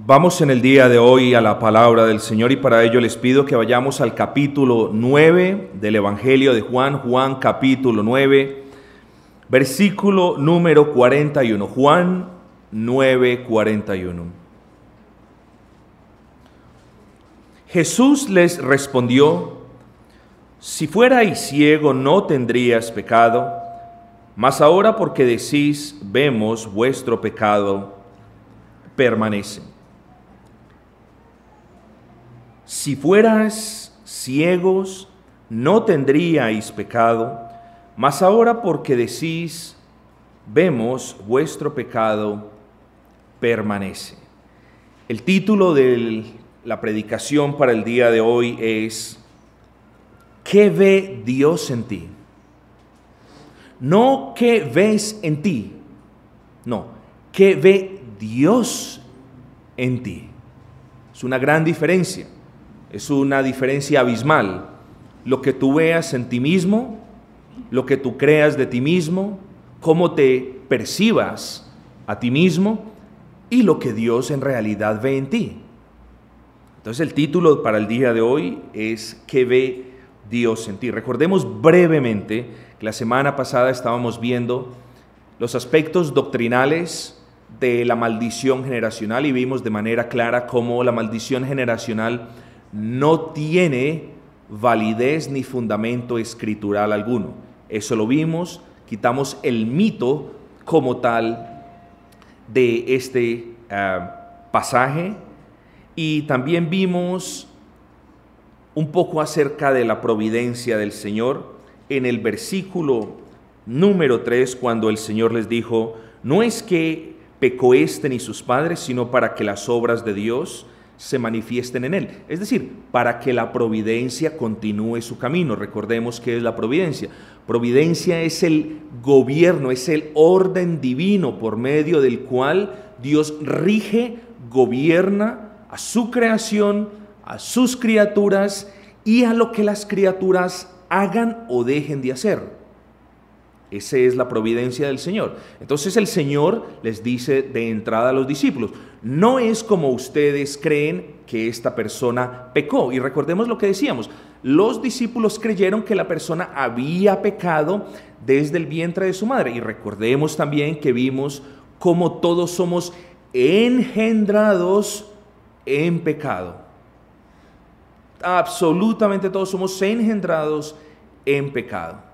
Vamos en el día de hoy a la palabra del Señor y para ello les pido que vayamos al capítulo 9 del Evangelio de Juan, Juan capítulo 9, versículo número 41, Juan 9, 41. Jesús les respondió: si fuerais ciego no tendrías pecado, mas ahora porque decís vemos, vuestro pecado permanece. Si fueras ciegos, no tendríais pecado, mas ahora porque decís, vemos, vuestro pecado permanece. El título de la predicación para el día de hoy es ¿qué ve Dios en ti? No ¿qué ves en ti? No, ¿qué ve Dios en ti? Es una gran diferencia. Es una diferencia abismal. Lo que tú veas en ti mismo, lo que tú creas de ti mismo, cómo te percibas a ti mismo y lo que Dios en realidad ve en ti. Entonces el título para el día de hoy es ¿qué ve Dios en ti? Recordemos brevemente que la semana pasada estábamos viendo los aspectos doctrinales de la maldición generacional y vimos de manera clara cómo la maldición generacional no tiene validez ni fundamento escritural alguno. Eso lo vimos, quitamos el mito como tal de este pasaje y también vimos un poco acerca de la providencia del Señor en el versículo número 3 cuando el Señor les dijo: no es que pecó éste ni sus padres, sino para que las obras de Dios se manifiesten en él. Es decir, para que la providencia continúe su camino. Recordemos qué es la providencia. Providencia es el gobierno, es el orden divino por medio del cual Dios rige, gobierna a su creación, a sus criaturas y a lo que las criaturas hagan o dejen de hacer. Esa es la providencia del Señor. Entonces el Señor les dice de entrada a los discípulos: no es como ustedes creen que esta persona pecó. Y recordemos lo que decíamos, los discípulos creyeron que la persona había pecado desde el vientre de su madre. Y recordemos también que vimos cómo todos somos engendrados en pecado. Absolutamente todos somos engendrados en pecado.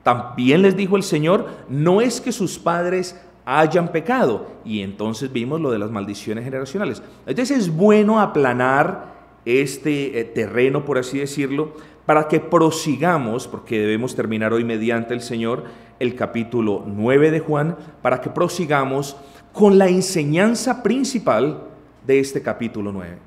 También les dijo el Señor, no es que sus padres hayan pecado. Y entonces vimos lo de las maldiciones generacionales. Entonces es bueno aplanar este terreno, por así decirlo, para que prosigamos, porque debemos terminar hoy mediante el Señor el capítulo 9 de Juan, para que prosigamos con la enseñanza principal de este capítulo 9.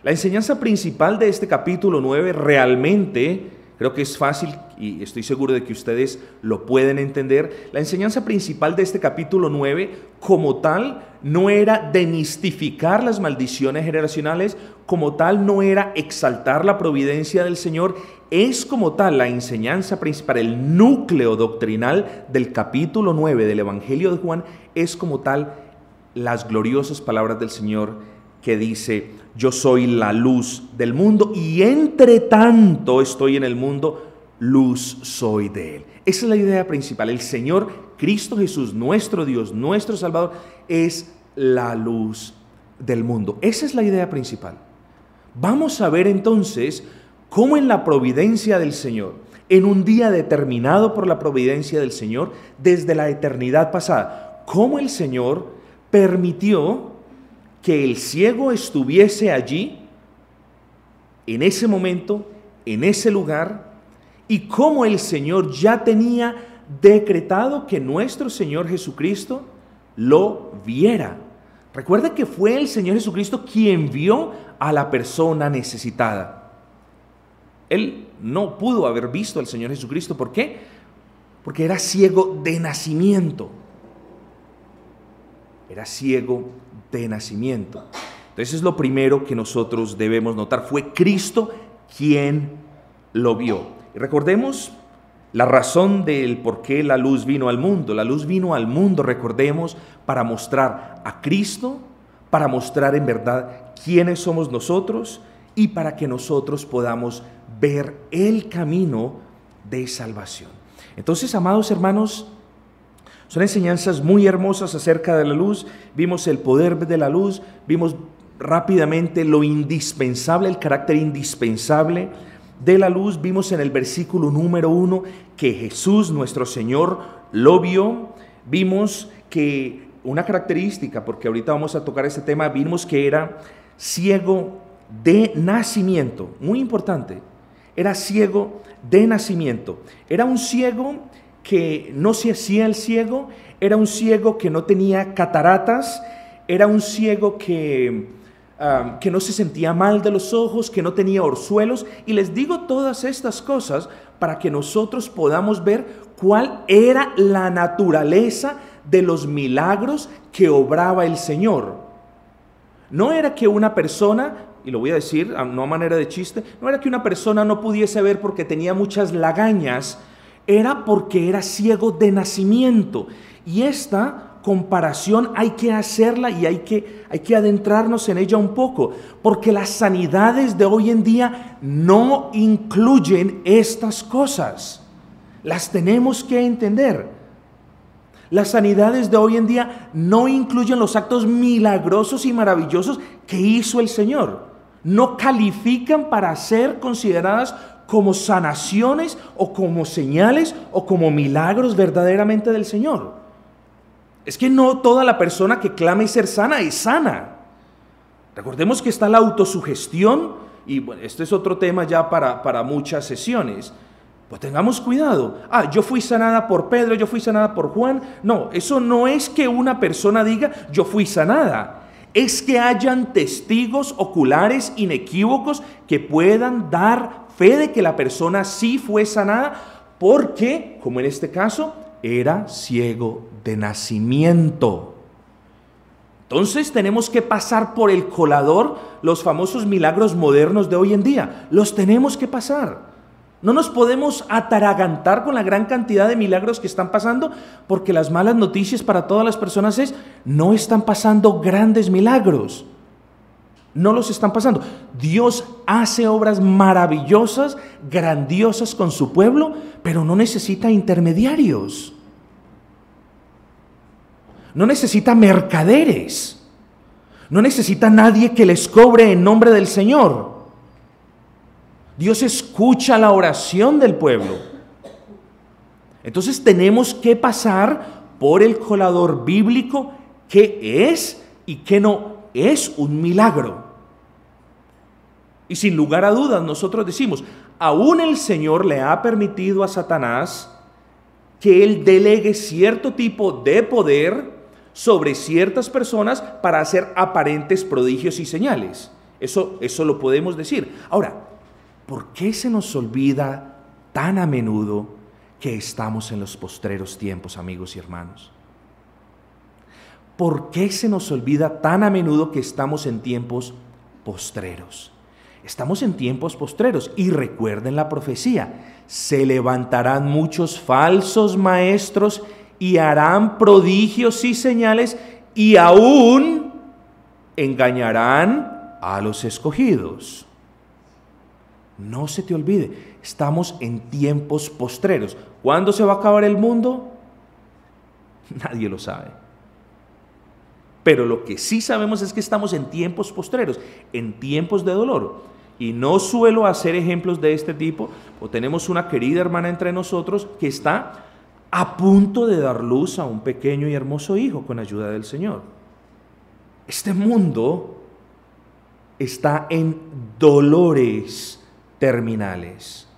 La enseñanza principal de este capítulo 9 realmente creo que es fácil y estoy seguro de que ustedes lo pueden entender. La enseñanza principal de este capítulo 9 como tal no era demistificar las maldiciones generacionales, como tal no era exaltar la providencia del Señor, es como tal la enseñanza principal, el núcleo doctrinal del capítulo 9 del Evangelio de Juan, es como tal las gloriosas palabras del Señor que dice: yo soy la luz del mundo y entre tanto estoy en el mundo, luz soy de él. Esa es la idea principal. El Señor Cristo Jesús, nuestro Dios, nuestro Salvador, es la luz del mundo. Esa es la idea principal. Vamos a ver entonces cómo en la providencia del Señor, en un día determinado por la providencia del Señor, desde la eternidad pasada, cómo el Señor permitió que el ciego estuviese allí, en ese momento, en ese lugar, y cómo el Señor ya tenía decretado que nuestro Señor Jesucristo lo viera. Recuerda que fue el Señor Jesucristo quien vio a la persona necesitada. Él no pudo haber visto al Señor Jesucristo. ¿Por qué? Porque era ciego de nacimiento. Era ciego de nacimiento. Entonces es lo primero que nosotros debemos notar. Fue Cristo quien lo vio. Y recordemos la razón del por qué la luz vino al mundo. La luz vino al mundo, recordemos, para mostrar a Cristo, para mostrar en verdad quiénes somos nosotros y para que nosotros podamos ver el camino de salvación. Entonces, amados hermanos, son enseñanzas muy hermosas acerca de la luz. Vimos el poder de la luz, vimos rápidamente lo indispensable, el carácter indispensable de la luz. Vimos en el versículo número 1 que Jesús, nuestro Señor, lo vio. Vimos que una característica, porque ahorita vamos a tocar este tema, vimos que era ciego de nacimiento, muy importante, era ciego de nacimiento. Era un ciego que no se hacía el ciego, era un ciego que no tenía cataratas, era un ciego que no se sentía mal de los ojos, que no tenía orzuelos. Y les digo todas estas cosas para que nosotros podamos ver cuál era la naturaleza de los milagros que obraba el Señor. No era que una persona, y lo voy a decir no a manera de chiste, no era que una persona no pudiese ver porque tenía muchas lagañas, era porque era ciego de nacimiento. Y esta comparación hay que hacerla y hay que adentrarnos en ella un poco, porque las sanidades de hoy en día no incluyen estas cosas. Las tenemos que entender. Las sanidades de hoy en día no incluyen los actos milagrosos y maravillosos que hizo el Señor. No califican para ser consideradas como sanaciones o como señales o como milagros verdaderamente del Señor. Es que no toda la persona que clame ser sana es sana. Recordemos que está la autosugestión, y bueno, este es otro tema ya para muchas sesiones. Pues tengamos cuidado. Yo fui sanada por Pedro, yo fui sanada por Juan. No, eso no es que una persona diga yo fui sanada. Es que hayan testigos oculares inequívocos que puedan dar fe de que la persona sí fue sanada, porque, como en este caso, era ciego de nacimiento. Entonces tenemos que pasar por el colador los famosos milagros modernos de hoy en día. Los tenemos que pasar. No nos podemos atragantar con la gran cantidad de milagros que están pasando, porque las malas noticias para todas las personas es, no están pasando grandes milagros. No los están pasando. Dios hace obras maravillosas, grandiosas con su pueblo, pero no necesita intermediarios. No necesita mercaderes. No necesita nadie que les cobre en nombre del Señor. Dios escucha la oración del pueblo. Entonces tenemos que pasar por el colador bíblico, qué es y qué no es un milagro. Y sin lugar a dudas nosotros decimos, aún el Señor le ha permitido a Satanás que él delegue cierto tipo de poder sobre ciertas personas para hacer aparentes prodigios y señales. Eso lo podemos decir. Ahora, ¿por qué se nos olvida tan a menudo que estamos en los postreros tiempos, amigos y hermanos? ¿Por qué se nos olvida tan a menudo que estamos en tiempos postreros? Estamos en tiempos postreros y recuerden la profecía. Se levantarán muchos falsos maestros y harán prodigios y señales y aún engañarán a los escogidos. No se te olvide, estamos en tiempos postreros. ¿Cuándo se va a acabar el mundo? Nadie lo sabe. Pero lo que sí sabemos es que estamos en tiempos postreros, en tiempos de dolor. Y no suelo hacer ejemplos de este tipo, o tenemos una querida hermana entre nosotros que está a punto de dar luz a un pequeño y hermoso hijo con ayuda del Señor. Este mundo está en dolores terminales.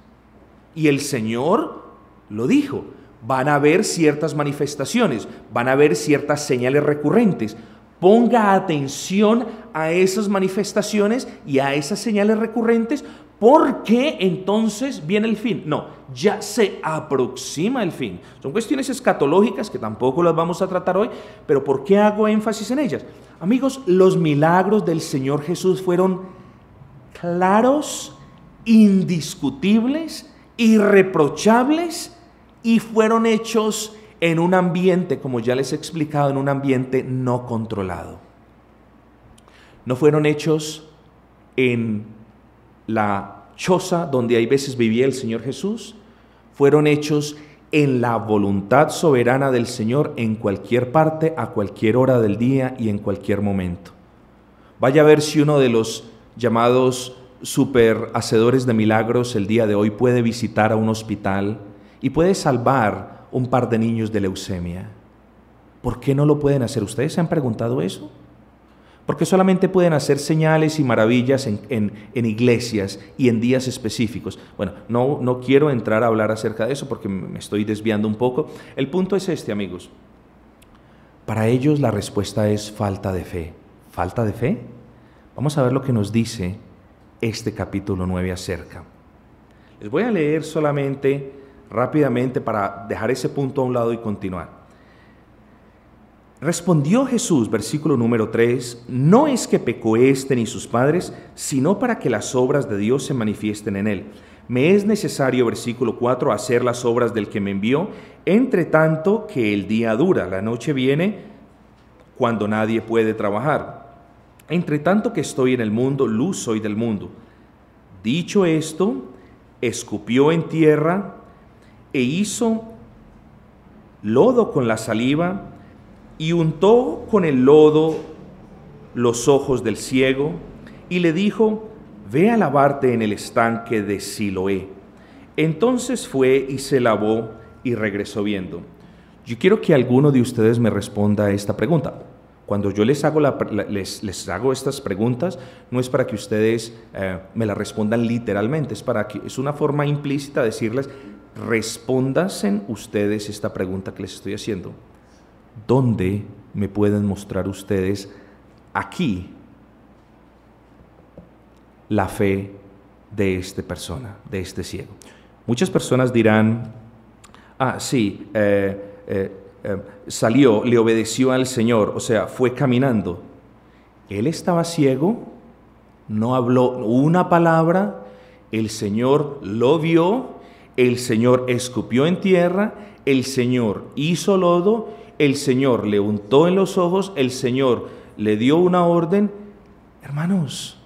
Y el Señor lo dijo, van a haber ciertas manifestaciones, van a haber ciertas señales recurrentes. Ponga atención a esas manifestaciones y a esas señales recurrentes, porque entonces viene el fin. No, ya se aproxima el fin. Son cuestiones escatológicas que tampoco las vamos a tratar hoy, pero ¿por qué hago énfasis en ellas? Amigos, los milagros del Señor Jesús fueron claros, indiscutibles, irreprochables, y fueron hechos en un ambiente, como ya les he explicado, en un ambiente no controlado. no fueron hechos en la choza donde hay veces vivía el Señor Jesús, fueron hechos en la voluntad soberana del Señor en cualquier parte, a cualquier hora del día y en cualquier momento. Vaya a ver si uno de los llamados super hacedores de milagros el día de hoy puede visitar a un hospital y puede salvar un par de niños de leucemia. ¿Por qué no lo pueden hacer? ¿Ustedes se han preguntado eso? Porque solamente pueden hacer señales y maravillas en iglesias y en días específicos. Bueno, no quiero entrar a hablar acerca de eso porque me estoy desviando un poco. El punto es este, amigos. Para ellos la respuesta es falta de fe. ¿Falta de fe? Vamos a ver lo que nos dice este capítulo 9 acerca. Les voy a leer solamente rápidamente para dejar ese punto a un lado y continuar. Respondió Jesús, versículo número 3, no es que pecó éste ni sus padres, sino para que las obras de Dios se manifiesten en él. Me es necesario, versículo 4, hacer las obras del que me envió, entre tanto que el día dura, la noche viene cuando nadie puede trabajar. Entre tanto que estoy en el mundo, luz soy del mundo. Dicho esto, escupió en tierra e hizo lodo con la saliva, y untó con el lodo los ojos del ciego, y le dijo, ve a lavarte en el estanque de Siloé. Entonces fue y se lavó y regresó viendo. Yo quiero que alguno de ustedes me responda a esta pregunta. Cuando yo les hago, les hago estas preguntas, no es para que ustedes me las respondan literalmente, es una forma implícita de decirles, respóndanse ustedes esta pregunta que les estoy haciendo. ¿Dónde me pueden mostrar ustedes aquí la fe de esta persona, de este ciego? Muchas personas dirán, sí, salió, le obedeció al Señor, o sea, fue caminando. Él estaba ciego, no habló una palabra, el Señor lo vio, el Señor escupió en tierra, el Señor hizo lodo, el Señor le untó en los ojos, el Señor le dio una orden. Hermanos,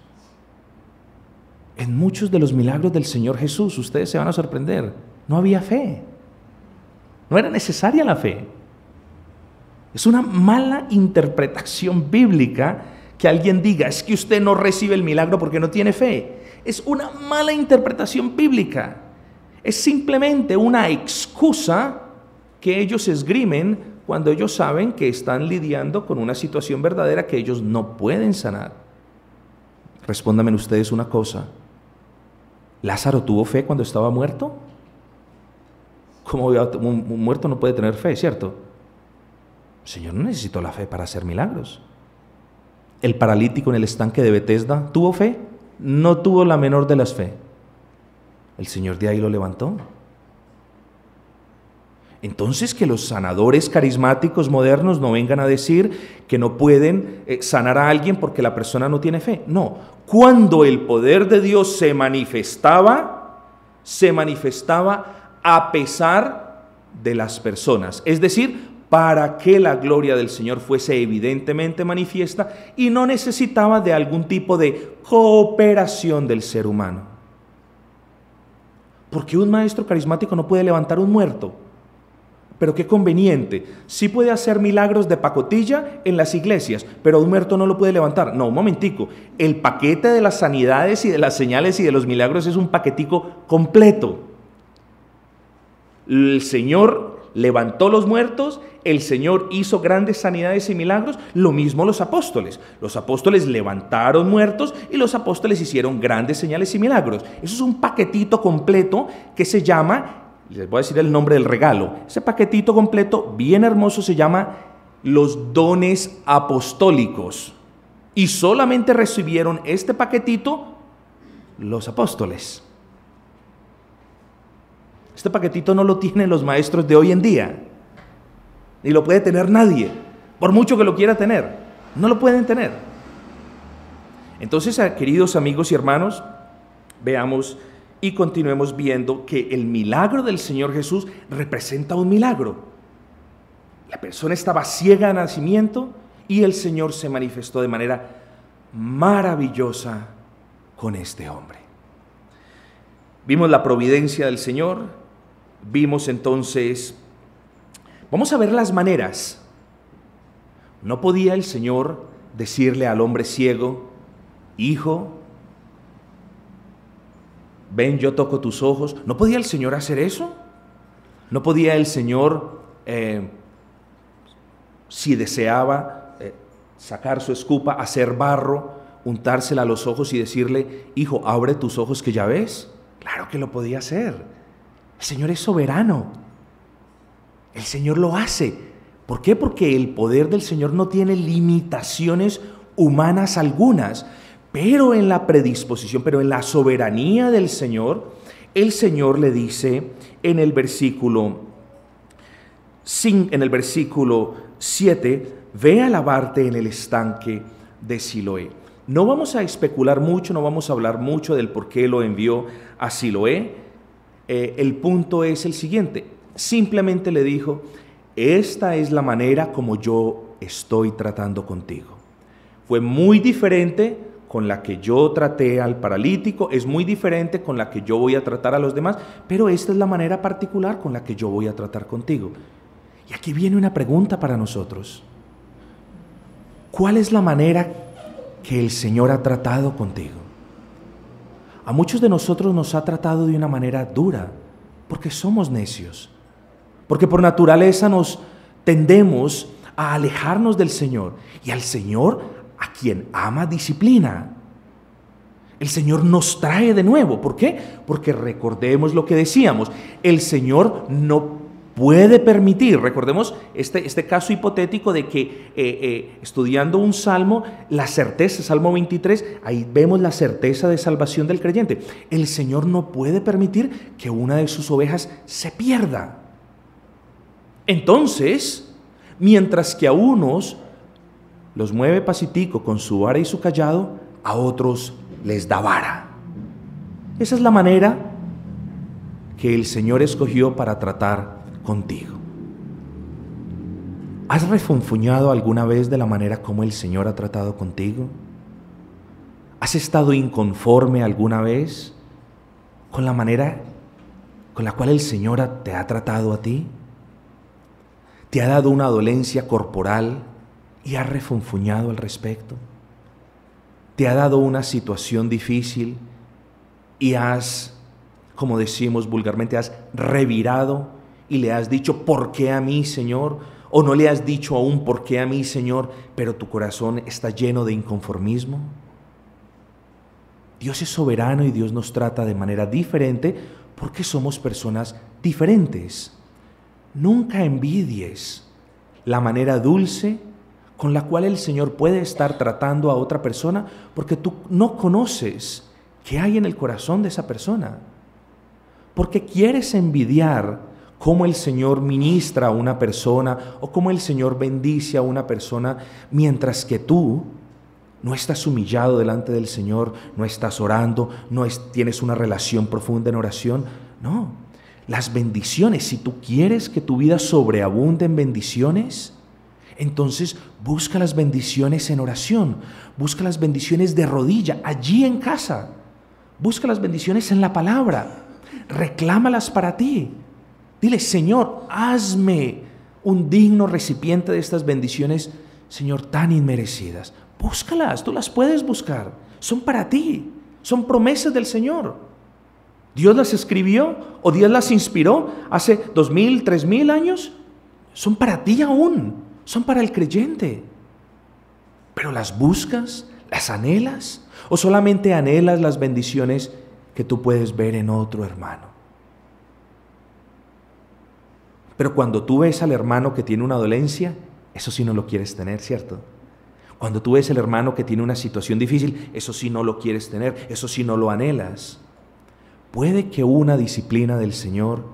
en muchos de los milagros del Señor Jesús, ustedes se van a sorprender, no había fe, no era necesaria la fe. Es una mala interpretación bíblica que alguien diga, es que usted no recibe el milagro porque no tiene fe. Es una mala interpretación bíblica, es simplemente una excusa que ellos esgrimen cuando ellos saben que están lidiando con una situación verdadera que ellos no pueden sanar. Respóndanme ustedes una cosa. ¿Lázaro tuvo fe cuando estaba muerto? ¿Cómo un muerto no puede tener fe, cierto? El Señor no necesitó la fe para hacer milagros. ¿El paralítico en el estanque de Betesda tuvo fe? No tuvo la menor de las fe. El Señor de ahí lo levantó. Entonces, que los sanadores carismáticos modernos no vengan a decir que no pueden sanar a alguien porque la persona no tiene fe. No, cuando el poder de Dios se manifestaba a pesar de las personas. Es decir, para que la gloria del Señor fuese evidentemente manifiesta y no necesitaba de algún tipo de cooperación del ser humano. ¿Por qué un maestro carismático no puede levantar un muerto? Pero qué conveniente, sí puede hacer milagros de pacotilla en las iglesias, pero un muerto no lo puede levantar. No, un momentico, el paquete de las sanidades y de las señales y de los milagros es un paquetico completo. El Señor levantó los muertos, el Señor hizo grandes sanidades y milagros, lo mismo los apóstoles. Los apóstoles levantaron muertos y los apóstoles hicieron grandes señales y milagros. Eso es un paquetito completo que se llama... Les voy a decir el nombre del regalo. Ese paquetito completo, bien hermoso, se llama los dones apostólicos. Y solamente recibieron este paquetito los apóstoles. Este paquetito no lo tienen los maestros de hoy en día. Ni lo puede tener nadie. Por mucho que lo quiera tener, no lo pueden tener. Entonces, queridos amigos y hermanos, veamos y continuemos viendo que el milagro del Señor Jesús representa un milagro. La persona estaba ciega de nacimiento y el Señor se manifestó de manera maravillosa con este hombre. Vimos la providencia del Señor, vimos entonces, vamos a ver las maneras. No podía el Señor decirle al hombre ciego: hijo, ven, yo toco tus ojos. ¿No podía el Señor hacer eso? ¿No podía el Señor, si deseaba, sacar su escupa, hacer barro, untársela a los ojos y decirle: hijo, abre tus ojos que ya ves? Claro que lo podía hacer. El Señor es soberano. El Señor lo hace. ¿Por qué? Porque el poder del Señor no tiene limitaciones humanas algunas, pero en la predisposición, pero en la soberanía del Señor, el Señor le dice en el versículo 7, ve a lavarte en el estanque de Siloé. No vamos a especular mucho, no vamos a hablar mucho del por qué lo envió a Siloé. El punto es el siguiente: simplemente le dijo: esta es la manera como yo estoy tratando contigo. Fue muy diferente con la que yo traté al paralítico, es muy diferente con la que yo voy a tratar a los demás, pero esta es la manera particular con la que yo voy a tratar contigo. Y aquí viene una pregunta para nosotros: ¿cuál es la manera que el Señor ha tratado contigo? A muchos de nosotros nos ha tratado de una manera dura, porque somos necios, porque por naturaleza nos tendemos a alejarnos del Señor, y al Señor, a quien ama, disciplina. El Señor nos trae de nuevo. ¿Por qué? Porque recordemos lo que decíamos: el Señor no puede permitir, recordemos este caso hipotético de que estudiando un salmo, la certeza, Salmo 23, ahí vemos la certeza de salvación del creyente. El Señor no puede permitir que una de sus ovejas se pierda. Entonces, mientras que a unos los mueve pacitico con su vara y su cayado, a otros les da vara. Esa es la manera que el Señor escogió para tratar contigo. ¿Has refunfuñado alguna vez de la manera como el Señor ha tratado contigo? ¿Has estado inconforme alguna vez con la manera con la cual el Señor te ha tratado a ti? ¿Te ha dado una dolencia corporal y has refunfuñado al respecto? ¿Te ha dado una situación difícil y has, como decimos vulgarmente, has revirado y le has dicho: ¿por qué a mí, Señor? O no le has dicho aún: ¿por qué a mí, Señor? Pero tu corazón está lleno de inconformismo. Dios es soberano y Dios nos trata de manera diferente porque somos personas diferentes. Nunca envidies la manera dulce con la cual el Señor puede estar tratando a otra persona, porque tú no conoces qué hay en el corazón de esa persona. Porque quieres envidiar cómo el Señor ministra a una persona o cómo el Señor bendice a una persona, mientras que tú no estás humillado delante del Señor, no estás orando, tienes una relación profunda en oración. No, las bendiciones, si tú quieres que tu vida sobreabunde en bendiciones, entonces busca las bendiciones en oración, busca las bendiciones de rodilla, allí en casa, busca las bendiciones en la palabra, reclámalas para ti. Dile: Señor, hazme un digno recipiente de estas bendiciones, Señor, tan inmerecidas. Búscalas, tú las puedes buscar, son para ti, son promesas del Señor. Dios las escribió o Dios las inspiró hace 2000, 3000 años, son para ti aún. Son para el creyente. ¿Pero las buscas? ¿Las anhelas? ¿O solamente anhelas las bendiciones que tú puedes ver en otro hermano? Pero cuando tú ves al hermano que tiene una dolencia, eso sí no lo quieres tener, ¿cierto? Cuando tú ves al hermano que tiene una situación difícil, eso sí no lo quieres tener, eso sí no lo anhelas. Puede que una disciplina del Señor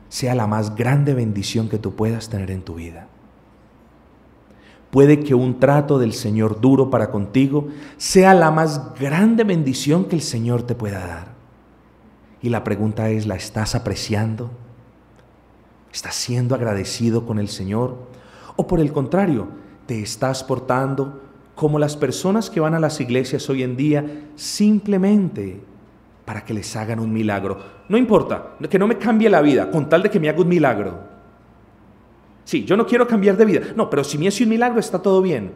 sea la más grande bendición que tú puedas tener en tu vida. Puede que un trato del Señor duro para contigo sea la más grande bendición que el Señor te pueda dar. Y la pregunta es: ¿la estás apreciando? ¿Estás siendo agradecido con el Señor? ¿O por el contrario, te estás portando como las personas que van a las iglesias hoy en día simplemente para que les hagan un milagro. No importa, que no me cambie la vida, con tal de que me haga un milagro. Sí, yo no quiero cambiar de vida. No, pero si me hace un milagro está todo bien.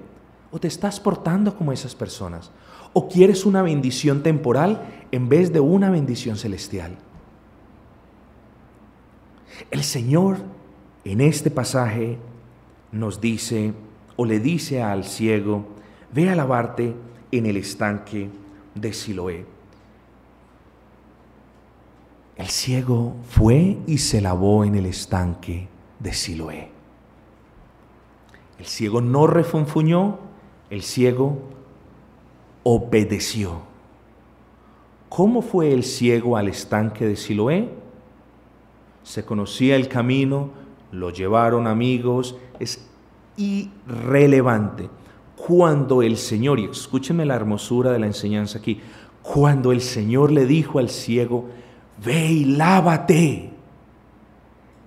¿O te estás portando como esas personas? ¿O quieres una bendición temporal en vez de una bendición celestial? El Señor en este pasaje nos dice, o le dice al ciego, ve a lavarte en el estanque de Siloé. El ciego fue y se lavó en el estanque de Siloé. El ciego no refunfuñó, el ciego obedeció. ¿Cómo fue el ciego al estanque de Siloé? Se conocía el camino, lo llevaron amigos, es irrelevante. Cuando el Señor, y escúchenme la hermosura de la enseñanza aquí, cuando el Señor le dijo al ciego, ve y lávate,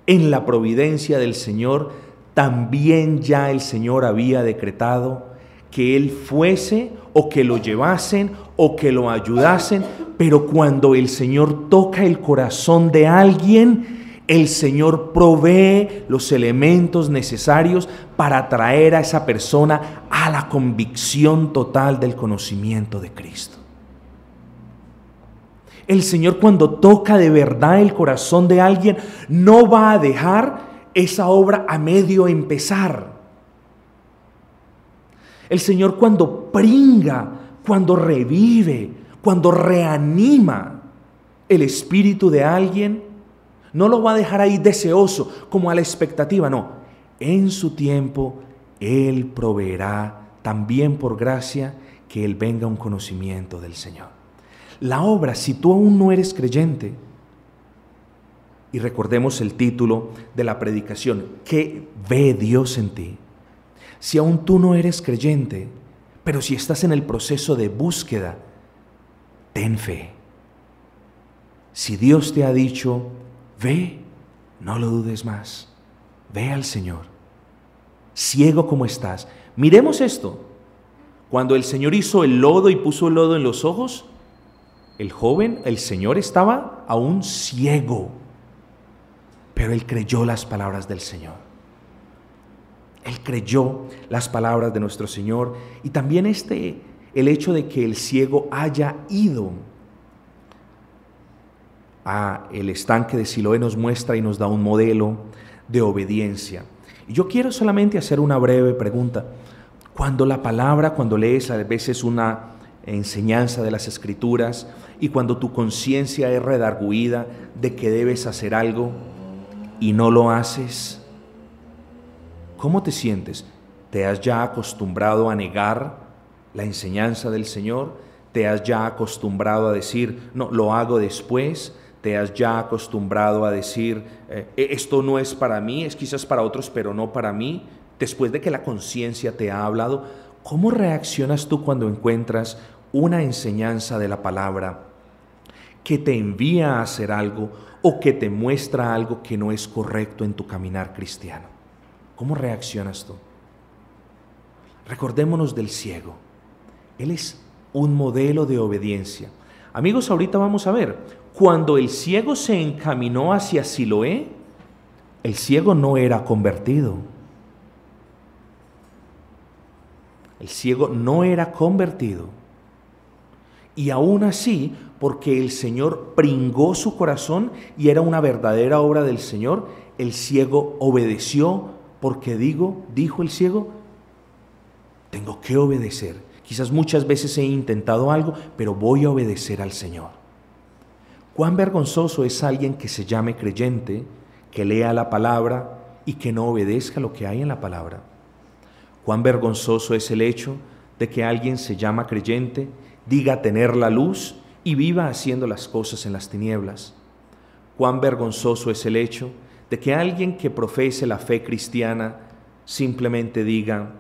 en la providencia del Señor, también ya el Señor había decretado que él fuese o que lo llevasen o que lo ayudasen, pero cuando el Señor toca el corazón de alguien, el Señor provee los elementos necesarios para traer a esa persona a la convicción total del conocimiento de Cristo. El Señor, cuando toca de verdad el corazón de alguien, no va a dejar esa obra a medio empezar. El Señor, cuando pringa, cuando revive, cuando reanima el espíritu de alguien, no lo va a dejar ahí deseoso, como a la expectativa, no. En su tiempo, Él proveerá también por gracia que Él venga a un conocimiento del Señor. La obra, si tú aún no eres creyente, y recordemos el título de la predicación, ¿qué ve Dios en ti? Si aún tú no eres creyente, pero si estás en el proceso de búsqueda, ten fe. Si Dios te ha dicho, ve, no lo dudes más, ve al Señor. Ciego como estás. Miremos esto. Cuando el Señor hizo el lodo y puso el lodo en los ojos, el joven, el Señor, estaba aún ciego, pero él creyó las palabras del Señor. Él creyó las palabras de nuestro Señor. Y también el hecho de que el ciego haya ido a el estanque de Siloé nos muestra y nos da un modelo de obediencia. Y yo quiero solamente hacer una breve pregunta. Cuando lees a veces una enseñanza de las Escrituras y cuando tu conciencia es redarguida de que debes hacer algo y no lo haces, ¿cómo te sientes? ¿Te has ya acostumbrado a negar la enseñanza del Señor? ¿Te has ya acostumbrado a decir, no, lo hago después? ¿Te has ya acostumbrado a decir, esto no es para mí, es quizás para otros, pero no para mí? Después de que la conciencia te ha hablado, ¿cómo reaccionas tú cuando encuentras una enseñanza de la palabra que te envía a hacer algo o que te muestra algo que no es correcto en tu caminar cristiano? ¿Cómo reaccionas tú? Recordémonos del ciego. Él es un modelo de obediencia. Amigos, ahorita vamos a ver, cuando el ciego se encaminó hacia Siloé, el ciego no era convertido. El ciego no era convertido. Y aún así, porque el Señor pringó su corazón y era una verdadera obra del Señor, el ciego obedeció, porque dijo el ciego, tengo que obedecer. Quizás muchas veces he intentado algo, pero voy a obedecer al Señor. Cuán vergonzoso es alguien que se llame creyente, que lea la palabra y que no obedezca lo que hay en la palabra. Cuán vergonzoso es el hecho de que alguien se llama creyente, diga tener la luz y viva haciendo las cosas en las tinieblas. Cuán vergonzoso es el hecho de que alguien que profese la fe cristiana simplemente diga,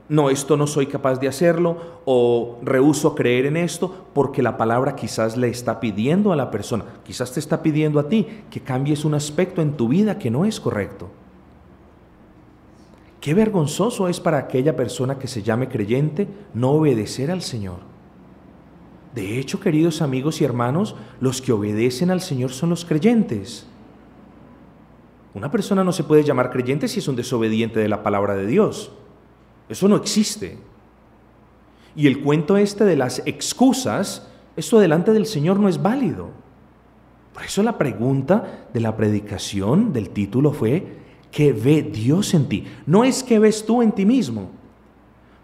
no, esto no soy capaz de hacerlo, o rehúso creer en esto, porque la palabra quizás le está pidiendo a la persona, quizás te está pidiendo a ti que cambies un aspecto en tu vida que no es correcto. Qué vergonzoso es para aquella persona que se llame creyente no obedecer al Señor. De hecho, queridos amigos y hermanos, los que obedecen al Señor son los creyentes. Una persona no se puede llamar creyente si es un desobediente de la palabra de Dios. Eso no existe. Y el cuento este de las excusas, esto delante del Señor no es válido. Por eso la pregunta de la predicación del título fue: ¿qué ve Dios en ti? No es qué ves tú en ti mismo.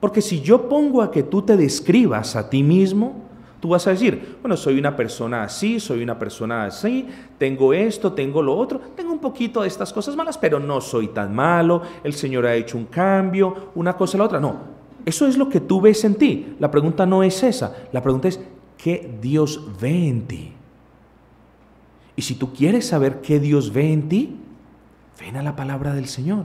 Porque si yo pongo a que tú te describas a ti mismo, tú vas a decir, bueno, soy una persona así, tengo esto, tengo lo otro, tengo un poquito de estas cosas malas, pero no soy tan malo, el Señor ha hecho un cambio, una cosa y la otra. No, eso es lo que tú ves en ti. La pregunta no es esa, la pregunta es, ¿qué Dios ve en ti? Y si tú quieres saber qué Dios ve en ti, ven a la palabra del Señor.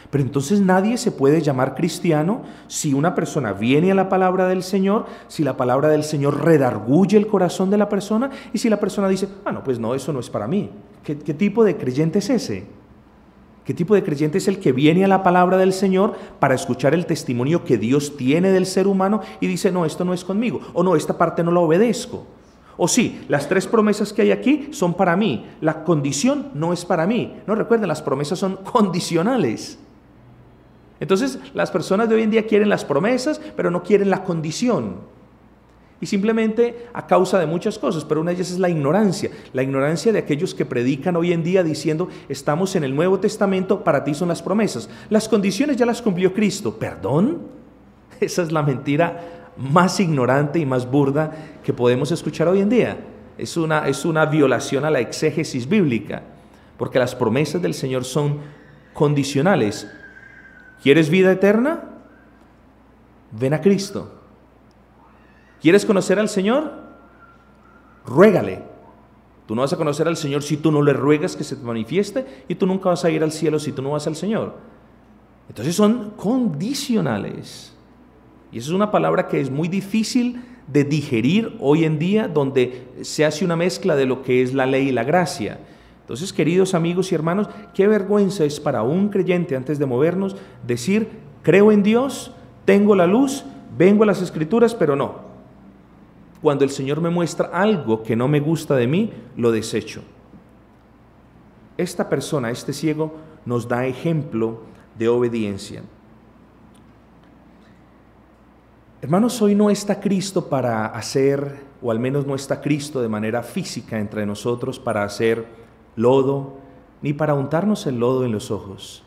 Pero entonces nadie se puede llamar cristiano si una persona viene a la palabra del Señor, si la palabra del Señor redarguye el corazón de la persona y si la persona dice, no, pues no, eso no es para mí. ¿Qué tipo de creyente es ese? ¿Qué tipo de creyente es el que viene a la palabra del Señor para escuchar el testimonio que Dios tiene del ser humano y dice, no, esto no es conmigo, o no, esta parte no la obedezco? O sí, las 3 promesas que hay aquí son para mí, la condición no es para mí. No, recuerden, las promesas son condicionales. Entonces, las personas de hoy en día quieren las promesas, pero no quieren la condición. Y simplemente a causa de muchas cosas, pero una de ellas es la ignorancia de aquellos que predican hoy en día diciendo, estamos en el Nuevo Testamento, para ti son las promesas. Las condiciones ya las cumplió Cristo. ¿Perdón? Esa es la mentira más ignorante y más burda que podemos escuchar hoy en día. Es una violación a la exégesis bíblica, porque las promesas del Señor son condicionales. ¿Quieres vida eterna? Ven a Cristo. ¿Quieres conocer al Señor? Ruégale. Tú no vas a conocer al Señor si tú no le ruegas que se te manifieste, y tú nunca vas a ir al cielo si tú no vas al Señor. Entonces son condicionales. Y esa es una palabra que es muy difícil de digerir hoy en día, donde se hace una mezcla de lo que es la ley y la gracia. Entonces, queridos amigos y hermanos, qué vergüenza es para un creyente, antes de movernos, decir, creo en Dios, tengo la luz, vengo a las Escrituras, pero no. Cuando el Señor me muestra algo que no me gusta de mí, lo desecho. Esta persona, este ciego, nos da ejemplo de obediencia. Hermanos, hoy no está Cristo para hacer, o al menos no está Cristo de manera física entre nosotros para hacer lodo, ni para untarnos el lodo en los ojos.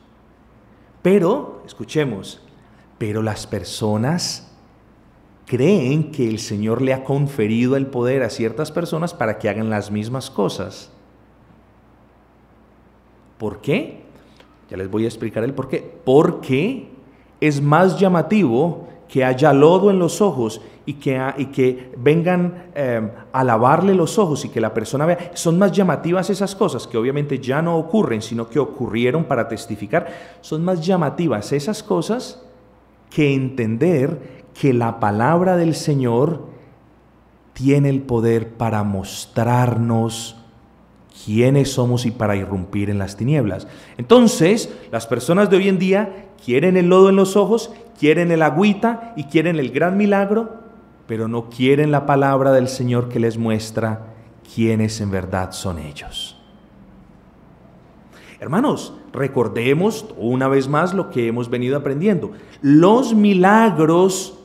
Pero, escuchemos, pero las personas creen que el Señor le ha conferido el poder a ciertas personas para que hagan las mismas cosas. ¿Por qué? Ya les voy a explicar el por qué. Porque es más llamativo que haya lodo en los ojos y que vengan a lavarle los ojos y que la persona vea. Son más llamativas esas cosas que obviamente ya no ocurren, sino que ocurrieron para testificar. Son más llamativas esas cosas que entender que la palabra del Señor tiene el poder para mostrarnos quiénes somos y para irrumpir en las tinieblas. Entonces, las personas de hoy en día quieren el lodo en los ojos, quieren el agüita y quieren el gran milagro, pero no quieren la palabra del Señor que les muestra quiénes en verdad son ellos. Hermanos, recordemos una vez más lo que hemos venido aprendiendo. Los milagros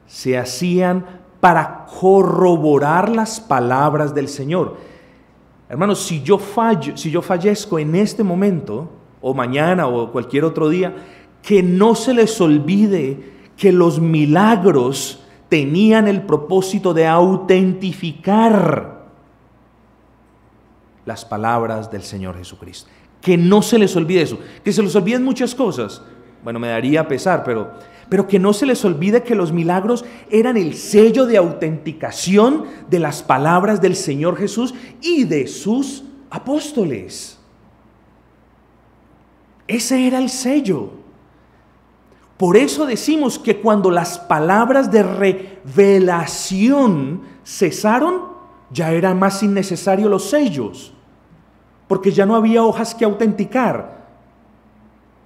se hacían para corroborar las palabras del Señor. Hermanos, si yo fallezco en este momento, o mañana, o cualquier otro día, que no se les olvide que los milagros tenían el propósito de autentificar las palabras del Señor Jesucristo. Que no se les olvide eso. Que se les olviden muchas cosas. Bueno, me daría pesar, pero que no se les olvide que los milagros eran el sello de autenticación de las palabras del Señor Jesús y de sus apóstoles. Ese era el sello. Por eso decimos que cuando las palabras de revelación cesaron, ya eran más innecesarios los sellos, porque ya no había hojas que autenticar.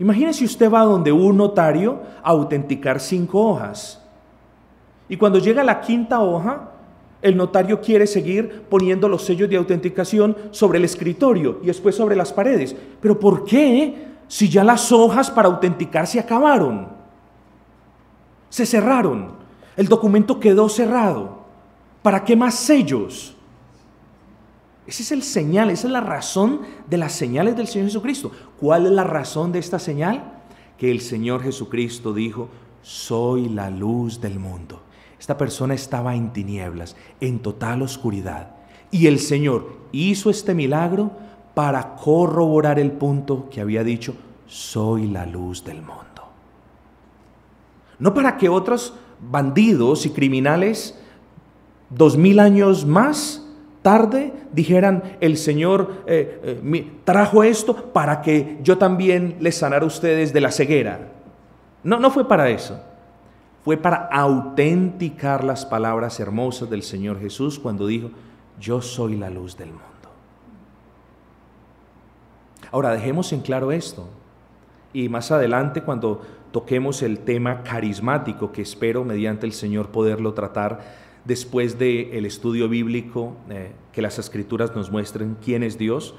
Imagínese usted va donde un notario a autenticar 5 hojas. Y cuando llega la 5ª hoja, el notario quiere seguir poniendo los sellos de autenticación sobre el escritorio y después sobre las paredes. ¿Pero por qué? Si ya las hojas para autenticar se acabaron. Se cerraron. El documento quedó cerrado. ¿Para qué más sellos? Ese es el señal, esa es la razón de las señales del Señor Jesucristo. ¿Cuál es la razón de esta señal? Que el Señor Jesucristo dijo: soy la luz del mundo. Esta persona estaba en tinieblas, en total oscuridad. Y el Señor hizo este milagro para corroborar el punto que había dicho: soy la luz del mundo. No para que otros bandidos y criminales 2000 años más tarde dijeran: el Señor trajo esto para que yo también les sanara a ustedes de la ceguera. No fue para eso. Fue para autenticar las palabras hermosas del Señor Jesús cuando dijo: yo soy la luz del mundo. Ahora, dejemos en claro esto. Y más adelante, cuando toquemos el tema carismático, que espero mediante el Señor poderlo tratar después del estudio bíblico, que las Escrituras nos muestren quién es Dios,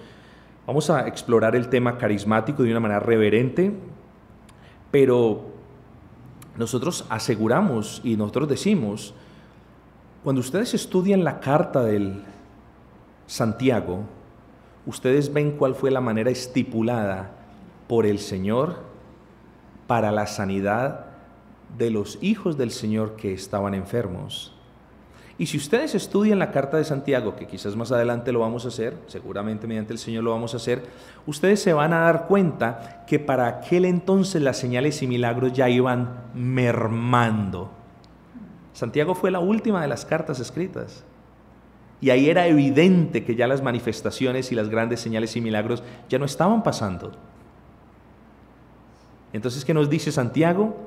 vamos a explorar el tema carismático de una manera reverente, pero nosotros aseguramos y nosotros decimos, cuando ustedes estudian la carta del Santiago, ustedes ven cuál fue la manera estipulada por el Señor para la sanidad de los hijos del Señor que estaban enfermos. Y si ustedes estudian la carta de Santiago, que quizás más adelante lo vamos a hacer, seguramente mediante el Señor lo vamos a hacer, ustedes se van a dar cuenta que para aquel entonces las señales y milagros ya iban mermando. Santiago fue la última de las cartas escritas. Y ahí era evidente que ya las manifestaciones y las grandes señales y milagros ya no estaban pasando. Entonces, ¿qué nos dice Santiago?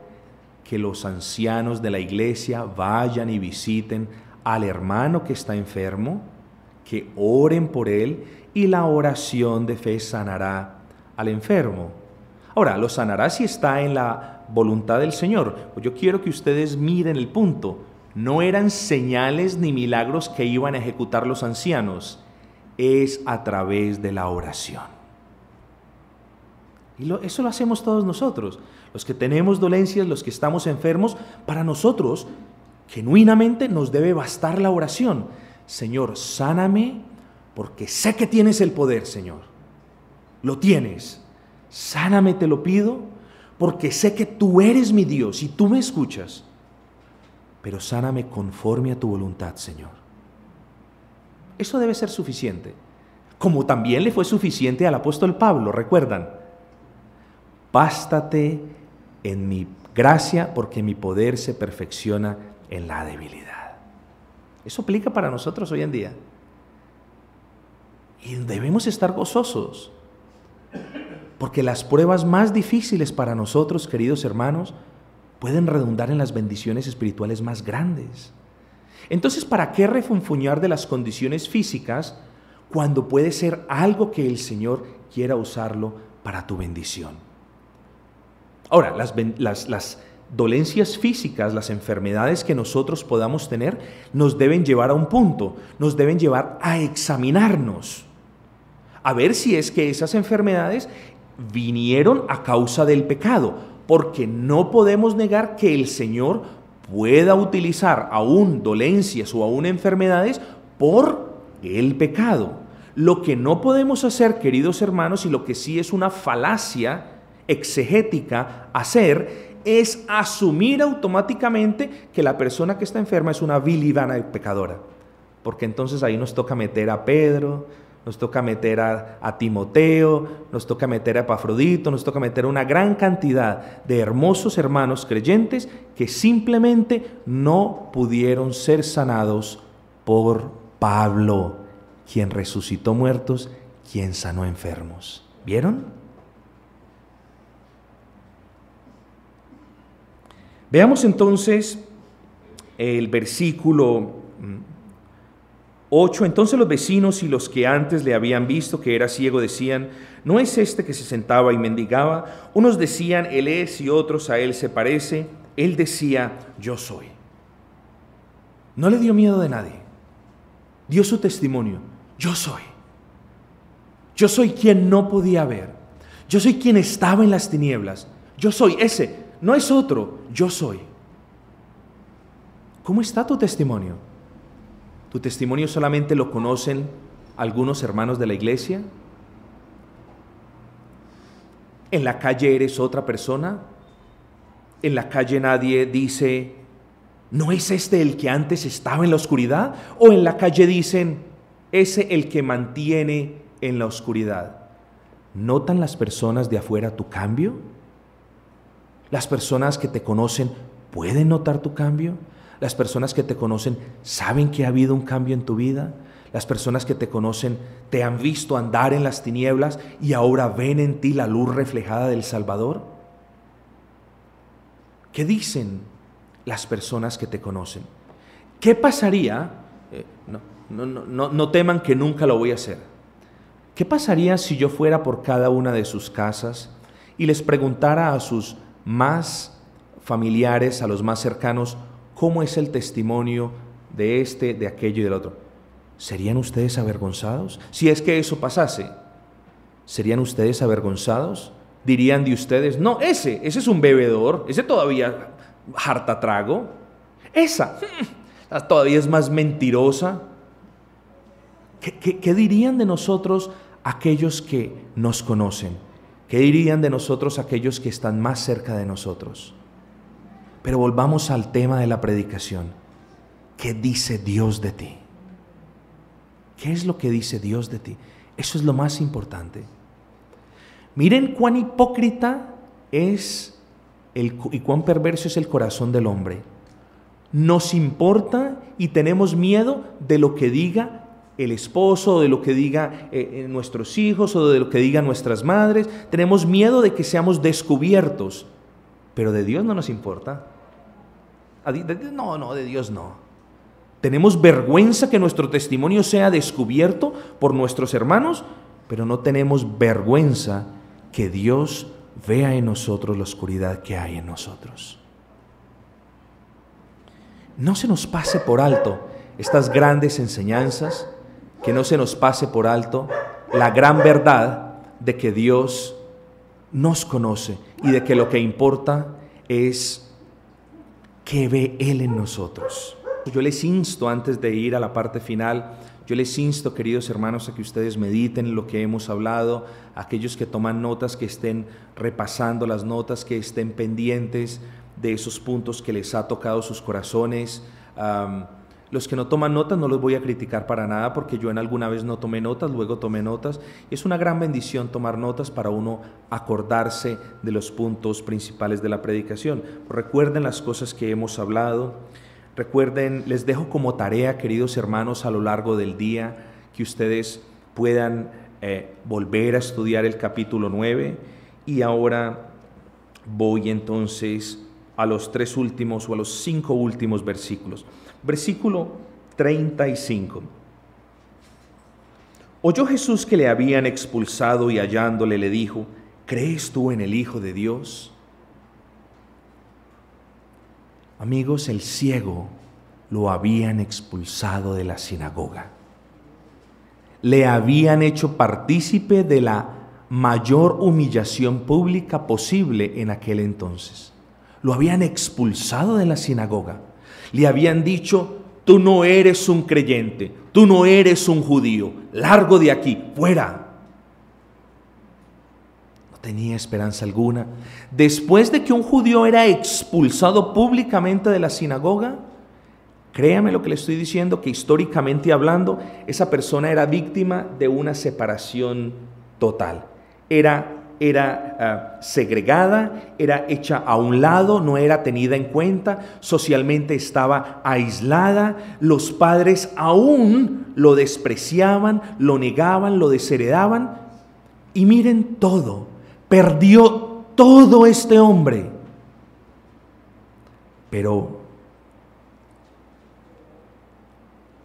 Que los ancianos de la iglesia vayan y visiten al hermano que está enfermo, que oren por él, y la oración de fe sanará al enfermo. Ahora, lo sanará si está en la voluntad del Señor. Pues yo quiero que ustedes miren el punto. No eran señales ni milagros que iban a ejecutar los ancianos, es a través de la oración. Y eso lo hacemos todos nosotros, los que tenemos dolencias, los que estamos enfermos. Para nosotros, genuinamente nos debe bastar la oración. Señor, sáname, porque sé que tienes el poder, Señor. Lo tienes. Sáname, te lo pido, porque sé que tú eres mi Dios y tú me escuchas. Pero sáname conforme a tu voluntad, Señor. Eso debe ser suficiente. Como también le fue suficiente al apóstol Pablo, ¿recuerdan? Bástate en mi gracia, porque mi poder se perfecciona en la debilidad. Eso aplica para nosotros hoy en día. Y debemos estar gozosos, porque las pruebas más difíciles para nosotros, queridos hermanos, pueden redundar en las bendiciones espirituales más grandes. Entonces, ¿para qué refunfuñar de las condiciones físicas cuando puede ser algo que el Señor quiera usarlo para tu bendición? Ahora, las dolencias físicas, las enfermedades que nosotros podamos tener, nos deben llevar a un punto, nos deben llevar a examinarnos, a ver si es que esas enfermedades vinieron a causa del pecado, porque no podemos negar que el Señor pueda utilizar aún dolencias o aún enfermedades por el pecado. Lo que no podemos hacer, queridos hermanos, y lo que sí es una falacia exegética hacer, es asumir automáticamente que la persona que está enferma es una vil y vana pecadora, porque entonces ahí nos toca meter a Pedro, nos toca meter a Timoteo, nos toca meter a Epafrodito, nos toca meter a una gran cantidad de hermosos hermanos creyentes que simplemente no pudieron ser sanados por Pablo, quien resucitó muertos, quien sanó enfermos. ¿Vieron? Veamos entonces el versículo 8. Entonces los vecinos y los que antes le habían visto que era ciego decían: ¿no es este que se sentaba y mendigaba? Unos decían: él es, y otros: a él se parece. Él decía: yo soy. No le dio miedo de nadie. Dio su testimonio: yo soy. Yo soy quien no podía ver. Yo soy quien estaba en las tinieblas. Yo soy ese, no es otro, yo soy. ¿Cómo está tu testimonio? ¿Tu testimonio solamente lo conocen algunos hermanos de la iglesia? ¿En la calle eres otra persona? ¿En la calle nadie dice: ¿no es este el que antes estaba en la oscuridad? ¿O en la calle dicen: ese el que mantiene en la oscuridad? ¿Notan las personas de afuera tu cambio? ¿Las personas que te conocen pueden notar tu cambio? ¿Las personas que te conocen saben que ha habido un cambio en tu vida? ¿Las personas que te conocen te han visto andar en las tinieblas y ahora ven en ti la luz reflejada del Salvador? ¿Qué dicen las personas que te conocen? ¿Qué pasaría? No teman que nunca lo voy a hacer. ¿Qué pasaría si yo fuera por cada una de sus casas y les preguntara a sus más familiares, a los más cercanos, cómo es el testimonio de este, de aquello y del otro? ¿Serían ustedes avergonzados? Si es que eso pasase, ¿serían ustedes avergonzados? ¿Dirían de ustedes: no, ese es un bebedor, ese todavía harta trago, esa todavía es más mentirosa? ¿Qué dirían de nosotros aquellos que nos conocen? ¿Qué dirían de nosotros aquellos que están más cerca de nosotros? Pero volvamos al tema de la predicación. ¿Qué dice Dios de ti? ¿Qué es lo que dice Dios de ti? Eso es lo más importante. Miren cuán hipócrita es y cuán perverso es el corazón del hombre. Nos importa y tenemos miedo de lo que diga el esposo, de lo que diga nuestros hijos o de lo que digan nuestras madres. Tenemos miedo de que seamos descubiertos, pero de Dios no nos importa. De Dios no. Tenemos vergüenza que nuestro testimonio sea descubierto por nuestros hermanos, pero no tenemos vergüenza que Dios vea en nosotros la oscuridad que hay en nosotros. No se nos pase por alto estas grandes enseñanzas, que no se nos pase por alto la gran verdad de que Dios nos conoce y de que lo que importa es qué ve Él en nosotros. Yo les insto, antes de ir a la parte final, yo les insto, queridos hermanos, a que ustedes mediten lo que hemos hablado, aquellos que toman notas, que estén repasando las notas, que estén pendientes de esos puntos que les ha tocado sus corazones. Los que no toman notas no los voy a criticar para nada, porque yo en alguna vez no tomé notas, luego tomé notas. Es una gran bendición tomar notas para uno acordarse de los puntos principales de la predicación. Recuerden las cosas que hemos hablado. Recuerden, les dejo como tarea, queridos hermanos, a lo largo del día, que ustedes puedan volver a estudiar el capítulo 9. Y ahora voy entonces a los 3 últimos o a los 5 últimos versículos. Versículo 35. Oyó Jesús que le habían expulsado y hallándole le dijo: ¿crees tú en el Hijo de Dios? Amigos, el ciego lo habían expulsado de la sinagoga. Le habían hecho partícipe de la mayor humillación pública posible en aquel entonces. Lo habían expulsado de la sinagoga. Le habían dicho: tú no eres un creyente, tú no eres un judío, largo de aquí, fuera. No tenía esperanza alguna. Después de que un judío era expulsado públicamente de la sinagoga, créame lo que le estoy diciendo, que históricamente hablando, esa persona era víctima de una separación total. Era segregada, era hecha a un lado, no era tenida en cuenta, socialmente estaba aislada. Los padres aún lo despreciaban, lo negaban, lo desheredaban. Y miren todo, perdió todo este hombre. Pero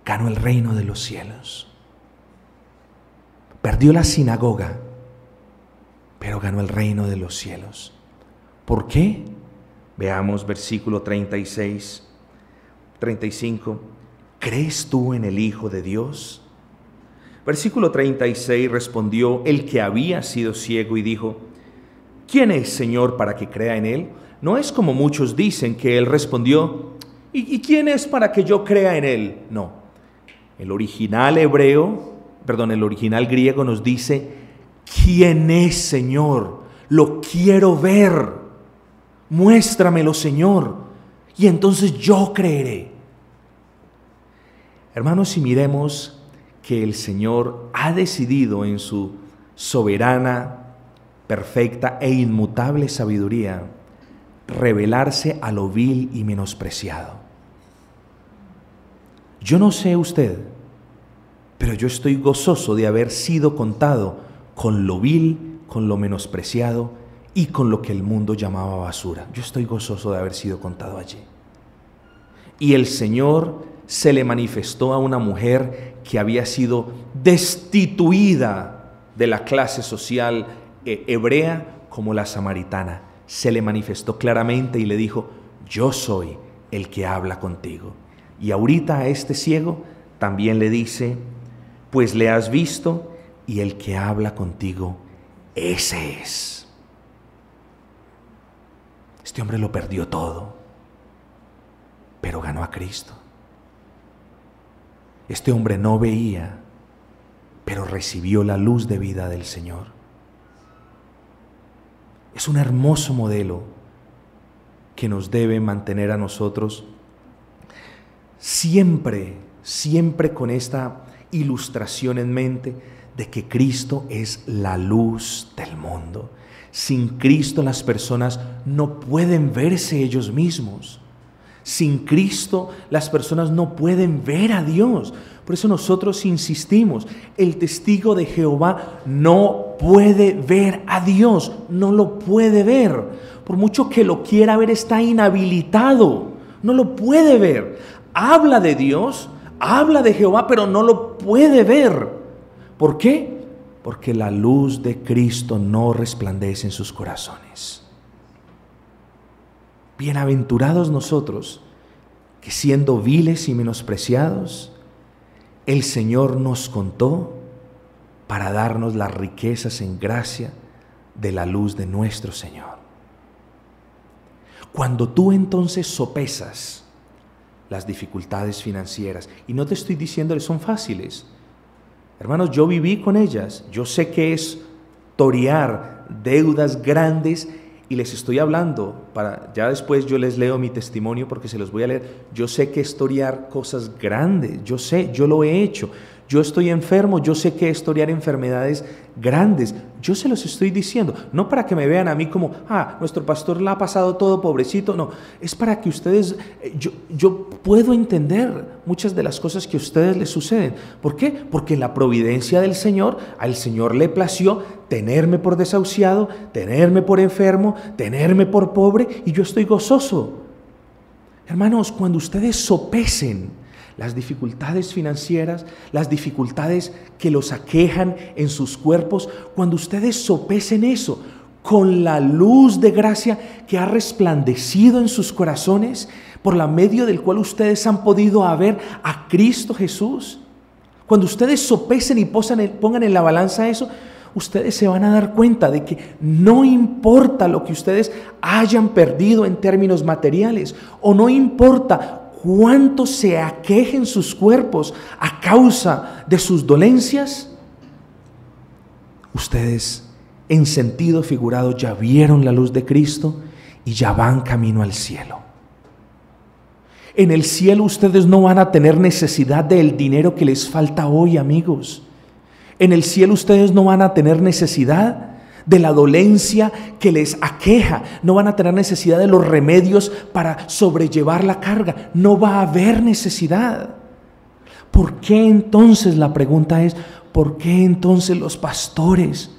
ganó el reino de los cielos. Perdió la sinagoga, pero ganó el reino de los cielos. ¿Por qué? Veamos versículo 36, 35. ¿Crees tú en el Hijo de Dios? Versículo 36, respondió el que había sido ciego y dijo: ¿quién es, Señor, para que crea en él? No es como muchos dicen, que él respondió: ¿y quién es para que yo crea en él? No. El original griego nos dice: ¿quién es, Señor? Lo quiero ver. Muéstramelo, Señor, y entonces yo creeré. Hermanos, si miremos que el Señor ha decidido en su soberana, perfecta e inmutable sabiduría revelarse a lo vil y menospreciado. Yo no sé usted, pero yo estoy gozoso de haber sido contado con lo vil, con lo menospreciado y con lo que el mundo llamaba basura. Yo estoy gozoso de haber sido contado allí. Y el Señor se le manifestó a una mujer que había sido destituida de la clase social hebrea como la samaritana. Se le manifestó claramente y le dijo: yo soy el que habla contigo. Y ahorita a este ciego también le dice: pues le has visto, y el que habla contigo, ese es. Este hombre lo perdió todo, pero ganó a Cristo. Este hombre no veía, pero recibió la luz de vida del Señor. Es un hermoso modelo que nos debe mantener a nosotros siempre con esta ilustración en mente de que Cristo es la luz del mundo. Sin Cristo las personas no pueden verse ellos mismos. Sin Cristo las personas no pueden ver a Dios. Por eso nosotros insistimos: el testigo de Jehová no puede ver a Dios, no lo puede ver. Por mucho que lo quiera ver, está inhabilitado, no lo puede ver. Habla de Dios, habla de Jehová, pero no lo puede ver. ¿Por qué? Porque la luz de Cristo no resplandece en sus corazones. Bienaventurados nosotros, que siendo viles y menospreciados, el Señor nos contó para darnos las riquezas en gracia de la luz de nuestro Señor. Cuando tú entonces sopesas las dificultades financieras, y no te estoy diciendo que son fáciles, hermanos, yo viví con ellas, yo sé que es torear deudas grandes. Y les estoy hablando, ya después yo les leo mi testimonio porque se los voy a leer. Yo sé que es torear cosas grandes, yo lo he hecho. Yo estoy enfermo, yo sé que es torear enfermedades grandes. Yo se los estoy diciendo, no para que me vean a mí como: nuestro pastor la ha pasado todo, pobrecito. No, es para que ustedes, yo puedo entender muchas de las cosas que a ustedes les suceden. ¿Por qué? Porque en la providencia del Señor, al Señor le plació tenerme por desahuciado, tenerme por enfermo, tenerme por pobre, y yo estoy gozoso. Hermanos, cuando ustedes sopesen las dificultades financieras, las dificultades que los aquejan en sus cuerpos, cuando ustedes sopesen eso con la luz de gracia que ha resplandecido en sus corazones, por la medio del cual ustedes han podido ver a Cristo Jesús, cuando ustedes sopesen y pongan en la balanza eso, ustedes se van a dar cuenta de que no importa lo que ustedes hayan perdido en términos materiales, o no importa cuánto se aquejen sus cuerpos a causa de sus dolencias, ustedes en sentido figurado ya vieron la luz de Cristo y ya van camino al cielo. En el cielo ustedes no van a tener necesidad del dinero que les falta hoy, amigos. En el cielo ustedes no van a tener necesidad de la dolencia que les aqueja, no van a tener necesidad de los remedios para sobrellevar la carga, no va a haber necesidad. ¿Por qué entonces, la pregunta es, por qué entonces los pastores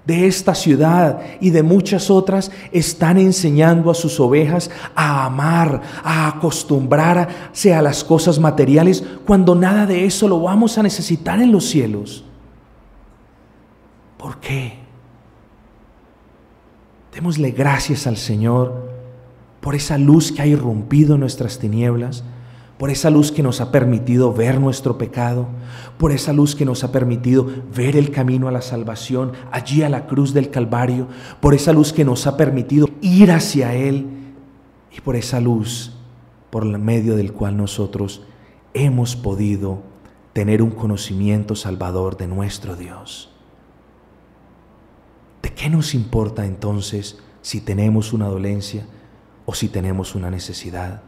de esta ciudad y de muchas otras están enseñando a sus ovejas a amar, a acostumbrarse a las cosas materiales, cuando nada de eso lo vamos a necesitar en los cielos. ¿Por qué? Démosle gracias al Señor por esa luz que ha irrumpido en nuestras tinieblas, por esa luz que nos ha permitido ver nuestro pecado, por esa luz que nos ha permitido ver el camino a la salvación allí a la cruz del Calvario, por esa luz que nos ha permitido ir hacia Él, y por esa luz por medio del cual nosotros hemos podido tener un conocimiento salvador de nuestro Dios. ¿De qué nos importa entonces si tenemos una dolencia o si tenemos una necesidad,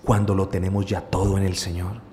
cuando lo tenemos ya todo en el Señor?